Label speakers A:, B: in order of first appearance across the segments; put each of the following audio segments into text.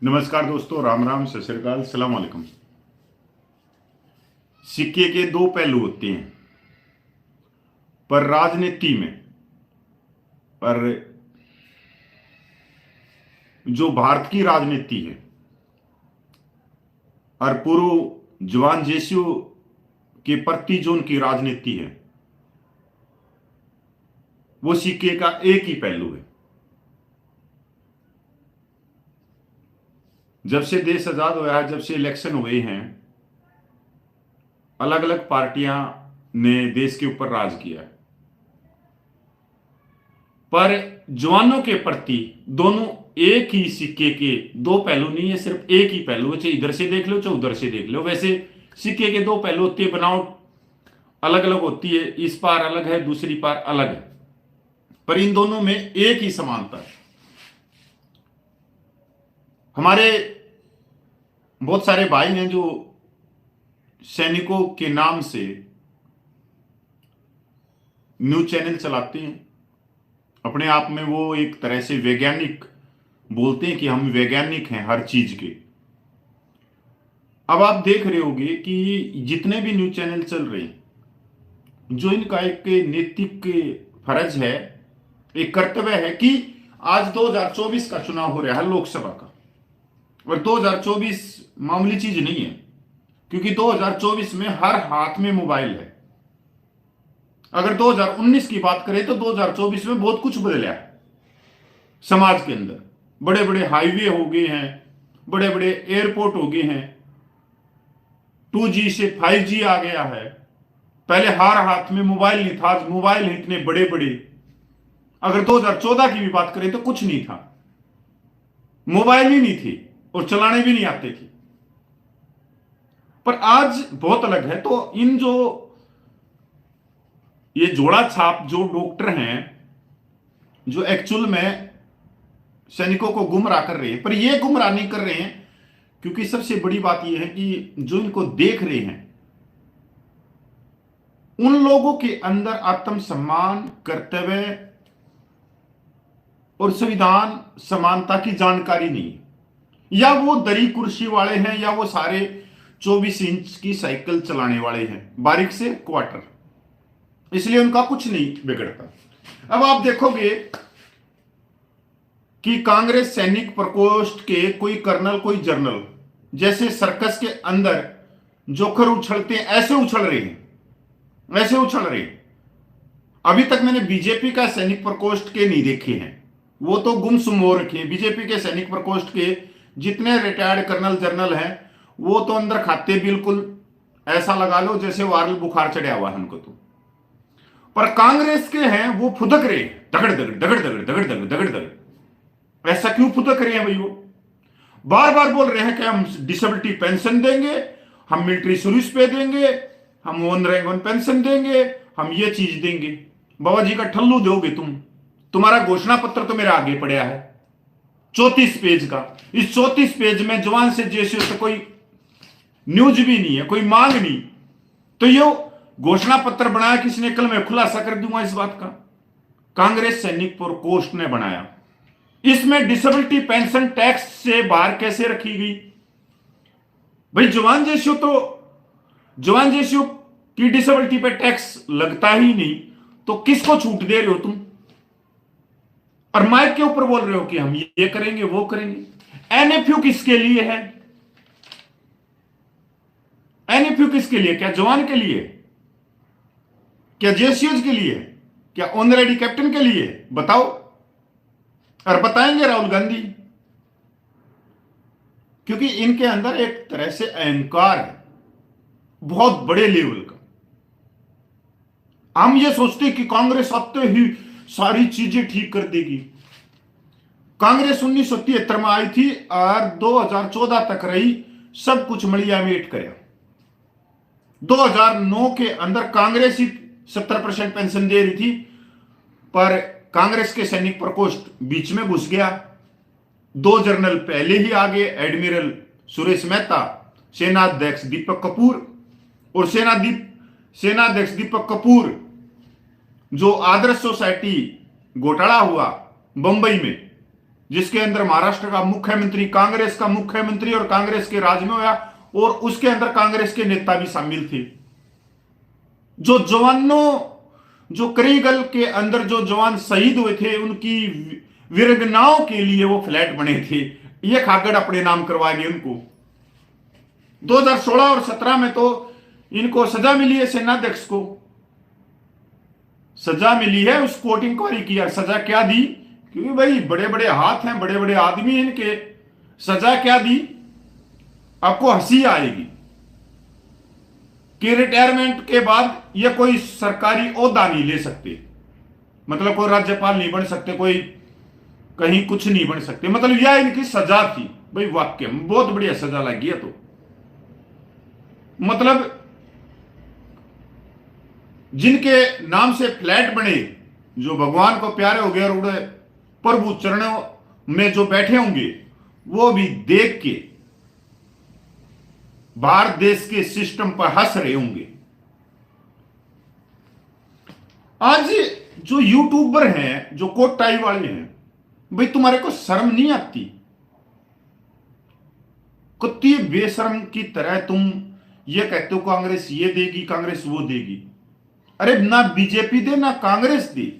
A: नमस्कार दोस्तों, राम राम, सत श्री अकाल, सलाम वालेकुम। सिक्के के दो पहलू होते हैं, पर राजनीति में, पर जो भारत की राजनीति है और पूर्व जवान जेसीओ के प्रति जो उनकी राजनीति है, वो सिक्के का एक ही पहलू है। जब से देश आजाद हुआ है, जब से इलेक्शन हुए हैं, अलग अलग पार्टियां ने देश के ऊपर राज किया है, पर जवानों के प्रति दोनों एक ही सिक्के के दो पहलू नहीं है, सिर्फ एक ही पहलू है। चाहे इधर से देख लो चाहे उधर से देख लो। वैसे सिक्के के दो पहलू होते हैं, बनावट अलग अलग होती है, इस पार अलग है, दूसरी पार अलग है, पर इन दोनों में एक ही समानता है। हमारे बहुत सारे भाई हैं जो सैनिकों के नाम से न्यूज चैनल चलाते हैं। अपने आप में वो एक तरह से वैज्ञानिक बोलते हैं कि हम वैज्ञानिक हैं हर चीज के। अब आप देख रहे होंगे कि जितने भी न्यूज चैनल चल रहे हैं, जो इनका एक नैतिक फर्ज है, एक कर्तव्य है कि आज 2024 का चुनाव हो रहा है लोकसभा का, और 2024 मामूली चीज नहीं है, क्योंकि 2024 में हर हाथ में मोबाइल है। अगर 2019 की बात करें तो 2024 में बहुत कुछ बदला है समाज के अंदर। बड़े बड़े हाईवे हो गए हैं, बड़े बड़े एयरपोर्ट हो गए हैं, 2G से 5G आ गया है। पहले हर हाथ में मोबाइल नहीं था, आज मोबाइल है इतने बड़े बड़े। अगर 2014 की भी बात करें तो कुछ नहीं था, मोबाइल ही नहीं थी और चलाने भी नहीं आते थे, पर आज बहुत अलग है। तो इन जो ये जोड़ा छाप जो डॉक्टर हैं, जो एक्चुअल में सैनिकों को गुमराह कर रहे हैं, पर ये गुमराह नहीं कर रहे हैं, क्योंकि सबसे बड़ी बात यह है कि जो इनको देख रहे हैं उन लोगों के अंदर आत्मसम्मान, कर्तव्य और संविधान समानता की जानकारी नहीं है। या वो दरी कुर्सी वाले हैं, या वो सारे 24 इंच की साइकिल चलाने वाले हैं, बारीक से क्वार्टर, इसलिए उनका कुछ नहीं बिगड़ता। अब आप देखोगे कि कांग्रेस सैनिक प्रकोष्ठ के कोई कर्नल, कोई जनरल, जैसे सर्कस के अंदर जोकर उछलते हैं ऐसे उछल रहे हैं, ऐसे उछल रहे हैं। अभी तक मैंने बीजेपी का सैनिक प्रकोष्ठ के नहीं देखे हैं, वो तो गुमसुम हो रखे हैं। बीजेपी के सैनिक प्रकोष्ठ के जितने रिटायर्ड कर्नल जनरल हैं, वो तो अंदर खाते बिल्कुल ऐसा लगा लो जैसे वायरल बुखार चढ़ा हुआ है उनको तो। पर कांग्रेस के हैं वो फुदक रहे हैं, दगड़ दगड़ दगड़ दगड़ दगड़ दगड़ दगड़ दगड़। ऐसा क्यों फुदक रहे हैं भाई? वो बार बार बोल रहे हैं कि हम डिसेबिलिटी पेंशन देंगे, हम मिलिट्री सर्विस पे देंगे, हम वन रैंक वन पेंशन देंगे, हम ये चीज देंगे। बाबा जी का ठल्लू दोगे तुम? तुम्हारा घोषणा पत्र तो मेरा आगे पड़ा है 34 पेज का। इस 34 पेज में जवान से जैसे से कोई न्यूज भी नहीं है, कोई मांग नहीं। तो ये घोषणा पत्र बनाया किसने? कल मैं खुलासा कर दूंगा इस बात का। कांग्रेस सैनिक प्रकोष्ठ ने बनाया। इसमें डिसेबिलिटी पेंशन टैक्स से बाहर कैसे रखी गई? भाई जवान जेसीओ की डिसेबिलिटी पे टैक्स लगता ही नहीं, तो किसको छूट दे रहे हो तुम? और माइक के ऊपर बोल रहे हो कि हम ये करेंगे वो करेंगे। एनएफयू किसके लिए है? एनएफयू किसके लिए? क्या जवान के लिए? क्या जेसीओज के लिए? क्या ऑनरेडी कैप्टन के लिए? बताओ। और बताएंगे राहुल गांधी, क्योंकि इनके अंदर एक तरह से अहंकार है बहुत बड़े लेवल का। हम ये सोचते कि कांग्रेस आते ही सारी चीजें ठीक कर देगी। कांग्रेस 1973 में आई थी और 2014 तक रही, सब कुछ मलिया मेट कराया। 2009 के अंदर कांग्रेस ही 70% पेंशन दे रही थी, पर कांग्रेस के सैनिक प्रकोष्ठ बीच में घुस गया। 2 जनरल पहले ही आ गए, एडमिरल सुरेश मेहता, सेनाध्यक्ष दीपक कपूर, और सेनाध्यक्ष दीपक कपूर जो आदर्श सोसाइटी घोटाला हुआ बंबई में, जिसके अंदर महाराष्ट्र का मुख्यमंत्री, कांग्रेस का मुख्यमंत्री और कांग्रेस के राज में हुआ, और उसके अंदर कांग्रेस के नेता भी शामिल थे। जो जवानों, जो करीगल के अंदर जो जवान शहीद हुए थे, उनकी वीरंगनाओं के लिए वो फ्लैट बने थे। ये खागड़ अपने नाम करवा गए उनको। 2016 और 17 में तो इनको सजा मिली है, सेनाध्यक्ष को सजा मिली है। उस कोर्ट इंक्वायरी की, सजा क्या दी? क्योंकि भाई बड़े बड़े हाथ हैं, बड़े बड़े आदमी हैं इनके, सजा क्या दी? आपको हंसी आएगी कि रिटायरमेंट के बाद ये कोई सरकारी ओहदा नहीं ले सकते, मतलब कोई राज्यपाल नहीं बन सकते, कोई कहीं कुछ नहीं बन सकते, मतलब यह इनकी सजा थी। भाई वाक्य में बहुत बढ़िया सजा लगी है। तो मतलब जिनके नाम से फ्लैट बने, जो भगवान को प्यारे हो गए और उड़े प्रभु चरणों में जो बैठे होंगे, वो भी देख के भारत देश के सिस्टम पर हंस रहे होंगे। आज जो यूट्यूबर हैं, जो कोट टाई वाले हैं, भाई तुम्हारे को शर्म नहीं आती? कुत्ती बेशर्म की तरह तुम ये कहते हो कांग्रेस ये देगी, कांग्रेस वो देगी। अरे ना बीजेपी दे ना कांग्रेस दे,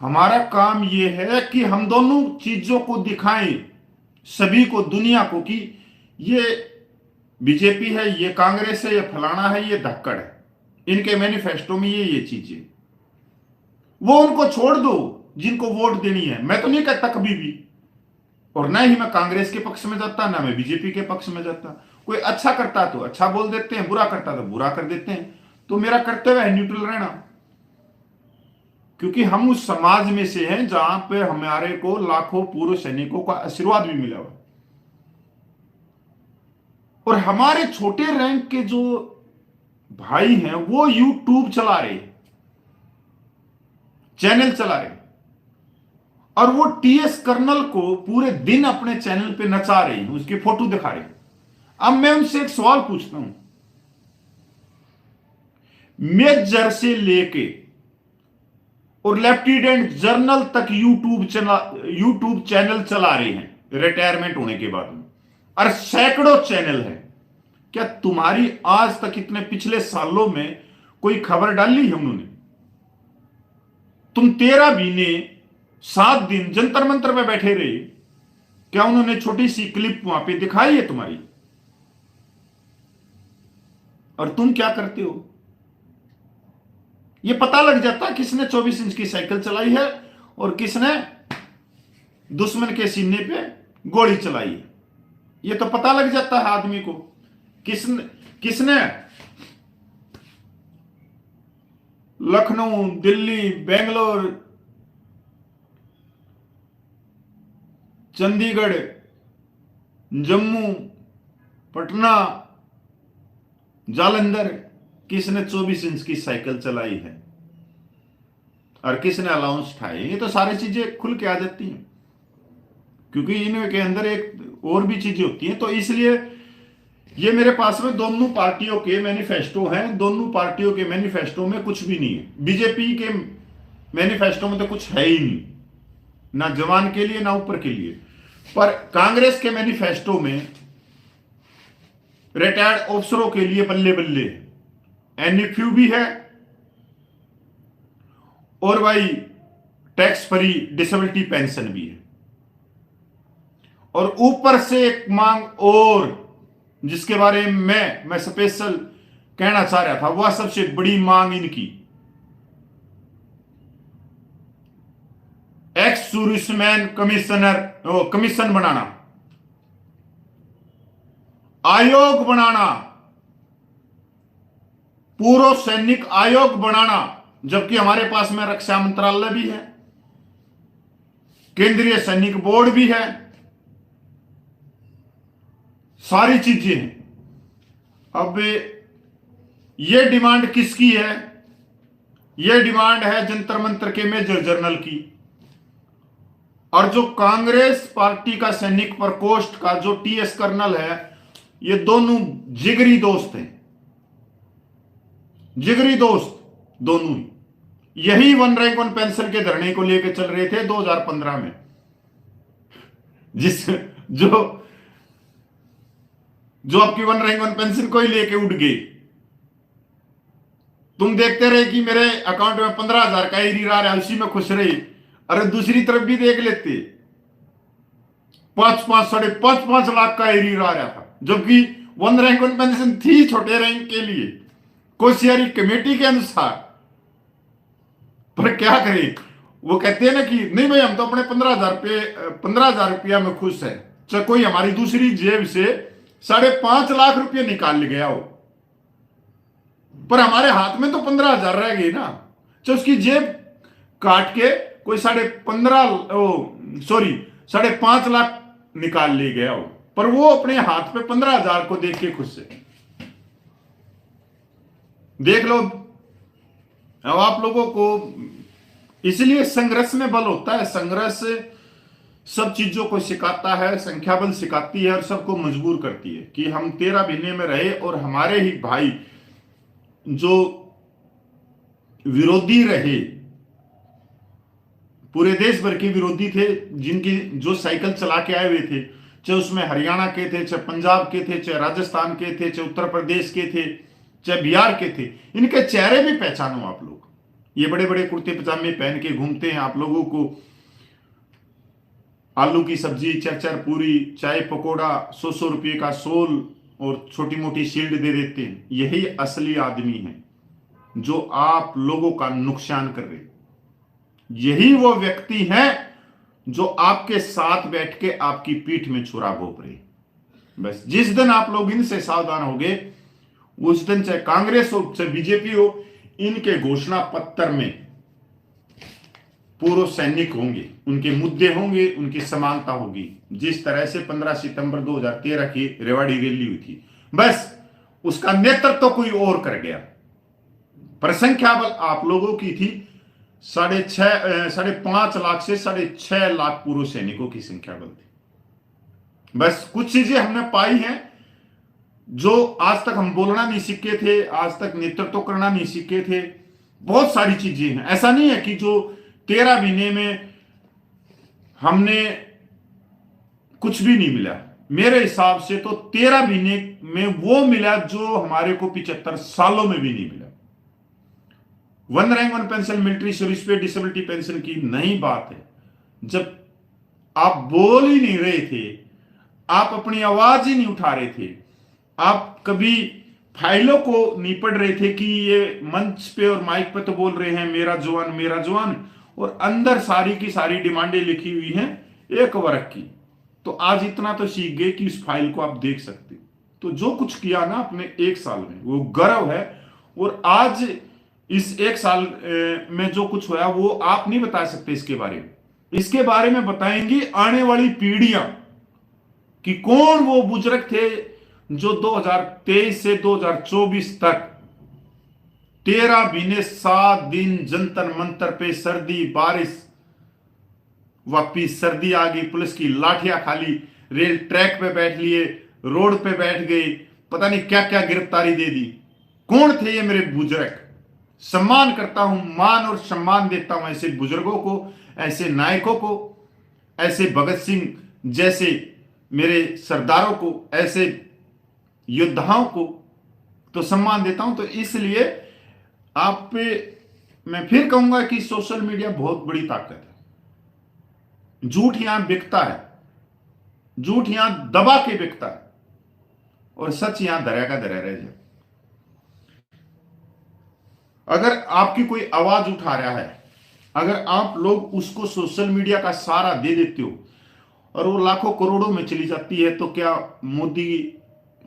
A: हमारा काम यह है कि हम दोनों चीजों को दिखाएं सभी को, दुनिया को, कि ये बीजेपी है, ये कांग्रेस है, ये फलाना है, ये धक्कड़ है। इनके मैनिफेस्टो में ये चीजें, वो उनको छोड़ दो जिनको वोट देनी है। मैं तो नहीं कहता कभी भी, और ना ही मैं कांग्रेस के पक्ष में जाता, ना मैं बीजेपी के पक्ष में जाता। कोई अच्छा करता तो अच्छा बोल देते हैं, बुरा करता तो बुरा कर देते हैं। तो मेरा कर्तव्य है न्यूट्रल रहना, क्योंकि हम उस समाज में से हैं जहां पे हमारे को लाखों पूर्व सैनिकों का आशीर्वाद भी मिला हुआ, और हमारे छोटे रैंक के जो भाई हैं वो यूट्यूब चला रहे, चैनल चला रहे, और वो टीएस कर्नल को पूरे दिन अपने चैनल पे नचा रहे हैं, उसकी फोटो दिखा रहे हैं। अब मैं उनसे एक सवाल पूछता हूं, मेजर से लेके और लेफ्टिनेंट जनरल तक यूट्यूब चैनल चला रहे हैं रिटायरमेंट होने के बाद में, और सैकड़ों चैनल है। क्या तुम्हारी आज तक इतने पिछले सालों में कोई खबर डाली है उन्होंने? तुम 13 महीने 7 दिन जंतर मंतर में बैठे रहे, क्या उन्होंने छोटी सी क्लिप वहां पे दिखाई है तुम्हारी? और तुम क्या करते हो? यह पता लग जाता किसने 24 इंच की साइकिल चलाई है और किसने दुश्मन के सीने पे गोली चलाई है। यह तो पता लग जाता है आदमी को किसने लखनऊ, दिल्ली, बेंगलोर, चंडीगढ़, जम्मू, पटना, जालंधर, किसने 24 इंच की साइकिल चलाई है और किसने अलाउंस उठाए। ये तो सारी चीजें खुल के आ जाती हैं, क्योंकि इनके अंदर एक और भी चीजें होती हैं। तो इसलिए ये मेरे पास में दोनों पार्टियों के मैनिफेस्टो हैं। दोनों पार्टियों के मैनिफेस्टो में कुछ भी नहीं है। बीजेपी के मैनिफेस्टो में तो कुछ है ही नहीं, ना जवान के लिए ना ऊपर के लिए। पर कांग्रेस के मैनिफेस्टो में रिटायर्ड अफसरों के लिए बल्ले बल्ले एनएफयू भी है, और भाई टैक्स फ्री डिसेबिलिटी पेंशन भी है, और ऊपर से एक मांग और जिसके बारे में मैं स्पेशल कहना चाह रहा था, वह सबसे बड़ी मांग इनकी एक्स सर्विसमैन कमीशन बनाना, आयोग बनाना, पूर्व सैनिक आयोग बनाना, जबकि हमारे पास में रक्षा मंत्रालय भी है, केंद्रीय सैनिक बोर्ड भी है, सारी चीजें हैं। अब यह डिमांड किसकी है? यह डिमांड है जंतर मंतर के मेजर जनरल की, और जो कांग्रेस पार्टी का सैनिक प्रकोष्ठ का जो टीएस कर्नल है, ये दोनों जिगरी दोस्त हैं, जिगरी दोस्त दोनों ही। यही वन रैंक वन पेंशन के धरने को लेकर चल रहे थे 2015 में, जिस जो जो आपकी वन रैंक वन पेंशन को ही लेके उठ गई। तुम देखते रहे कि मेरे अकाउंट में 15,000 का एरियर आ रहा है, उसी में खुश रही। अरे दूसरी तरफ भी देख लेते, 5-5 5.5 लाख का एरियर आ रहा था, जबकि वन रैंक वन पेंशन थी छोटे रैंक के लिए कोशियारी कमेटी के अनुसार। पर क्या करें, वो कहते हैं ना कि नहीं भाई हम तो अपने 15,000 रुपया में खुश है, चाहे कोई हमारी दूसरी जेब से 5.5 लाख रुपये निकाल ले गया हो, पर हमारे हाथ में तो 15,000 रह गई ना। चाहे उसकी जेब काट के कोई 5.5 लाख निकाल ले गया हो, पर वो अपने हाथ पे 15,000 को देख के खुश है। देख लो, अब आप लोगों को इसलिए संघर्ष में बल होता है। संघर्ष सब चीजों को सिखाता है, संख्या बल सिखाती है और सबको मजबूर करती है कि हम 13 महीने में रहे और हमारे ही भाई जो विरोधी रहे, पूरे देश भर के विरोधी थे, जिनकी जो साइकिल चला के आए हुए थे, चाहे उसमें हरियाणा के थे, चाहे पंजाब के थे, चाहे राजस्थान के थे, चाहे उत्तर प्रदेश के थे, चाहे बिहार के थे, इनके चेहरे भी पहचानो आप लोग। ये बड़े बड़े कुर्ते पजामे पहन के घूमते हैं, आप लोगों को आलू की सब्जी, चरचर पूरी, चाय पकोड़ा, 100 रुपये का सोल और छोटी मोटी शील्ड दे देते हैं। यही असली आदमी है जो आप लोगों का नुकसान कर रहे। यही वो व्यक्ति है जो आपके साथ बैठ के आपकी पीठ में छुरा घोंप रहे। बस जिस दिन आप लोग इनसे सावधान होंगे, उस दिन चाहे कांग्रेस हो चाहे बीजेपी हो, इनके घोषणा पत्र में पूर्व सैनिक होंगे, उनके मुद्दे होंगे, उनकी समानता होगी। जिस तरह से 15 सितंबर 2013 की रेवाड़ी रैली हुई थी, बस उसका नेतृत्व तो कोई और कर गया। पर संख्या बल आप लोगों की थी 5.5 लाख से 6.5 लाख पूर्व सैनिकों की संख्या बल थी। बस कुछ चीजें हमने पाई हैं जो आज तक हम बोलना नहीं सीखे थे, आज तक नेतृत्व करना नहीं सीखे थे। बहुत सारी चीजें हैं, ऐसा नहीं है कि जो 13 महीने में हमने कुछ भी नहीं मिला। मेरे हिसाब से तो 13 महीने में वो मिला जो हमारे को 75 सालों में भी नहीं मिला। One rank one pension, military service पे डिसेबिलिटी पेंशन की नई बात है। जब आप बोल ही नहीं रहे थे, आप अपनी आवाज ही नहीं उठा रहे थे, आप कभी फाइलों को नहीं पढ़ रहे थे कि ये मंच पे और माइक पे तो बोल रहे हैं मेरा जवान, और अंदर सारी की सारी डिमांडें लिखी हुई हैं एक वर्ग की। तो आज इतना तो सीख गए कि इस फाइल को आप देख सकते। तो जो कुछ किया ना अपने 1 साल में, वो गर्व है। और आज इस 1 साल में जो कुछ हुआ वो आप नहीं बता सकते। इसके बारे में बताएंगी आने वाली पीढ़ियां कि कौन वो बुजुर्ग थे जो 2023 से 2024 तक 13 महीने 7 दिन जंतर मंतर पे सर्दी बारिश, वापिस सर्दी आ गई, पुलिस की लाठियां खाली, रेल ट्रैक पे बैठ लिए, रोड पे बैठ गए, पता नहीं क्या क्या गिरफ्तारी दे दी। कौन थे ये मेरे बुजुर्ग? सम्मान करता हूं, मान और सम्मान देता हूं ऐसे बुजुर्गों को, ऐसे नायकों को, ऐसे भगत सिंह जैसे मेरे सरदारों को, ऐसे योद्धाओं को तो सम्मान देता हूं। तो इसलिए आप पे मैं फिर कहूंगा कि सोशल मीडिया बहुत बड़ी ताकत है। झूठ यहां बिकता है, झूठ यहां दबा के बिकता है और सच यहां धरा का धरा रह जाए। अगर आपकी कोई आवाज उठा रहा है, अगर आप लोग उसको सोशल मीडिया का सहारा दे देते हो और वो लाखों करोड़ों में चली जाती है, तो क्या मोदी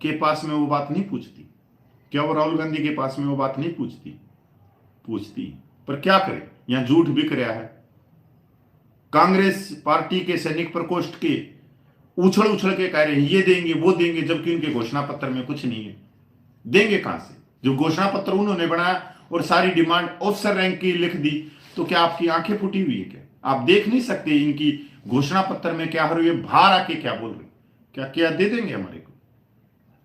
A: के पास में वो बात नहीं पूछती? क्या वो राहुल गांधी के पास में वो बात नहीं पूछती? पर क्या करे, यहां झूठ बिक रहा है। कांग्रेस पार्टी के सैनिक प्रकोष्ठ के उछल उछल के कह रहे हैं ये देंगे वो देंगे, जबकि उनके घोषणा पत्र में कुछ नहीं है। देंगे कहां से? जो घोषणा पत्र उन्होंने बनाया और सारी डिमांड ऑफिसर रैंक की लिख दी, तो क्या आपकी आंखें फूटी हुई है? क्या आप देख नहीं सकते इनकी घोषणा पत्र में क्या हो रही है? बाहर आके क्या बोल रहे? क्या क्या दे देंगे हमारे को?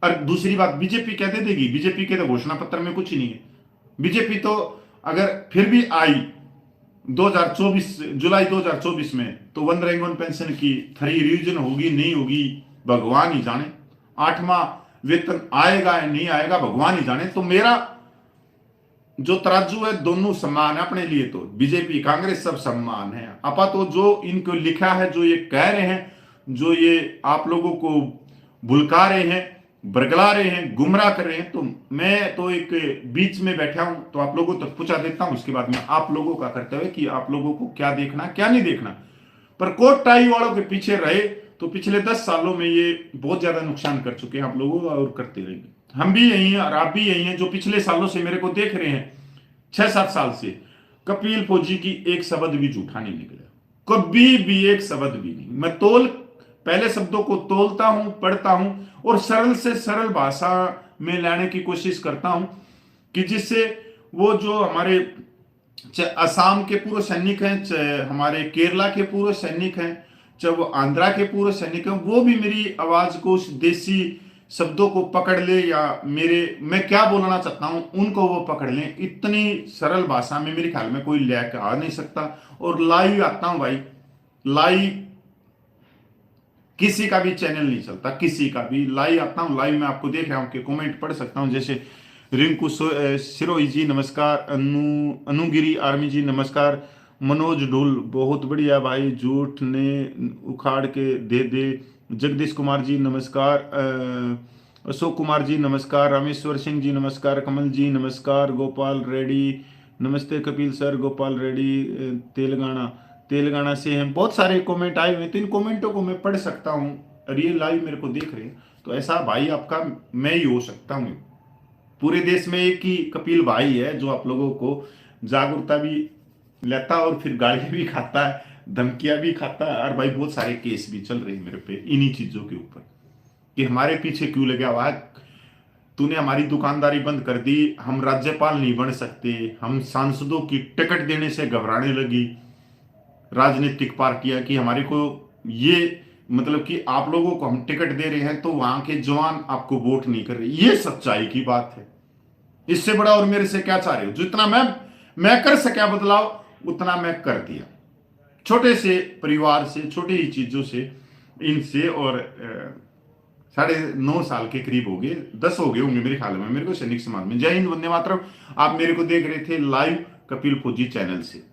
A: और दूसरी बात, बीजेपी क्या दे देगी? बीजेपी के तो घोषणा पत्र में कुछ नहीं है। बीजेपी तो अगर फिर भी आई 2024 जुलाई 2024 में, तो वन रैंक वन पेंशन की 3 रिवीजन होगी नहीं होगी भगवान ही जाने। 8वां वेतन आएगा या नहीं आएगा भगवान ही जाने। तो मेरा जो तराजू है दोनों समान है अपने लिए। तो बीजेपी कांग्रेस सब समान है। आपा तो जो इनको लिखा है, जो ये कह रहे हैं, जो ये आप लोगों को भुलका रहे हैं, बरगला रहे हैं, गुमराह कर रहे हैं, तो मैं तो एक बीच में बैठा हूं, तो आप लोगों तक पहुंचा देता हूं। उसके बाद में आप लोगों का कर्तव्य कि आप लोगों को क्या देखना क्या नहीं देखना। पर कोट टाई वालों के पीछे रहे तो पिछले 10 सालों में ये बहुत ज्यादा नुकसान कर चुके हैं आप लोगों का, और करते रहेंगे। हम भी यही हैं और आप भी यही हैं जो पिछले सालों से मेरे को देख रहे हैं। 6-7 साल से कपिल फौजी की एक शब्द भी झूठा नहीं निकला, कभी भी एक शब्द भी नहीं। मैं पहले शब्दों को तोलता हूं, पढ़ता हूं और सरल से सरल भाषा में लाने की कोशिश करता हूं कि जिससे वो जो हमारे असम के पूर्व सैनिक हैं, चाहे हमारे केरला के पूर्व सैनिक हैं, चाहे वो आंध्रा के पूर्व सैनिक हैं, वो भी मेरी आवाज को, उस देसी शब्दों को पकड़ ले, या मैं क्या बोलना चाहता हूं उनको वो पकड़ लें। इतनी सरल भाषा में मेरे ख्याल में कोई लेकर आ नहीं सकता। और लाइव आता हूं भाई, लाइव किसी का भी चैनल नहीं चलता, किसी का भी लाइव आता हूं। लाइव में आपको देख रहा हूं कि कमेंट पढ़ सकता हूं। जैसे रिंकू सिरोही जी नमस्कार, अनुगिरी आर्मी जी नमस्कार, मनोज ढुल बहुत बढ़िया भाई, झूठ ने उखाड़ के दे दे, जगदीश कुमार जी नमस्कार, अशोक कुमार जी नमस्कार, रामेश्वर सिंह जी नमस्कार, कमल जी नमस्कार, गोपाल रेड्डी नमस्ते, कपिल सर, गोपाल रेड्डी तेलंगाना से हैं। बहुत सारे कमेंट आए हुए, तो इन कमेंटों को मैं पढ़ सकता हूँ। रियल लाइव मेरे को देख रहे हैं, तो ऐसा भाई आपका मैं ही हो सकता हूँ। पूरे देश में एक ही कपिल भाई है जो आप लोगों को जागरूकता भी लेता और फिर गालियां भी खाता है, धमकियां भी खाता है। और भाई बहुत सारे केस भी चल रहे हैं मेरे पे इन्हीं चीजों के ऊपर कि हमारे पीछे क्यों लगा हुआ है, तूने हमारी दुकानदारी बंद कर दी, हम राज्यपाल नहीं बन सकते, हम सांसदों की टिकट देने से घबराने लगी राजनीतिक पार्टियां कि हमारे को ये मतलब कि आप लोगों को हम टिकट दे रहे हैं तो वहां के जवान आपको वोट नहीं कर रहे। ये सच्चाई की बात है। इससे बड़ा और मेरे से क्या चाह रहे हो? जितना मैं कर सका बदलाव उतना मैं कर दिया, छोटे से परिवार से, छोटी ही चीजों से, इनसे। और 9.5 साल के करीब हो गए, 10 हो गए होंगे मेरे ख्याल में मेरे को सैनिक समाज में। जय हिंद, वंदे मातरम। आप मेरे को देख रहे थे लाइव कपिल फौजी चैनल से।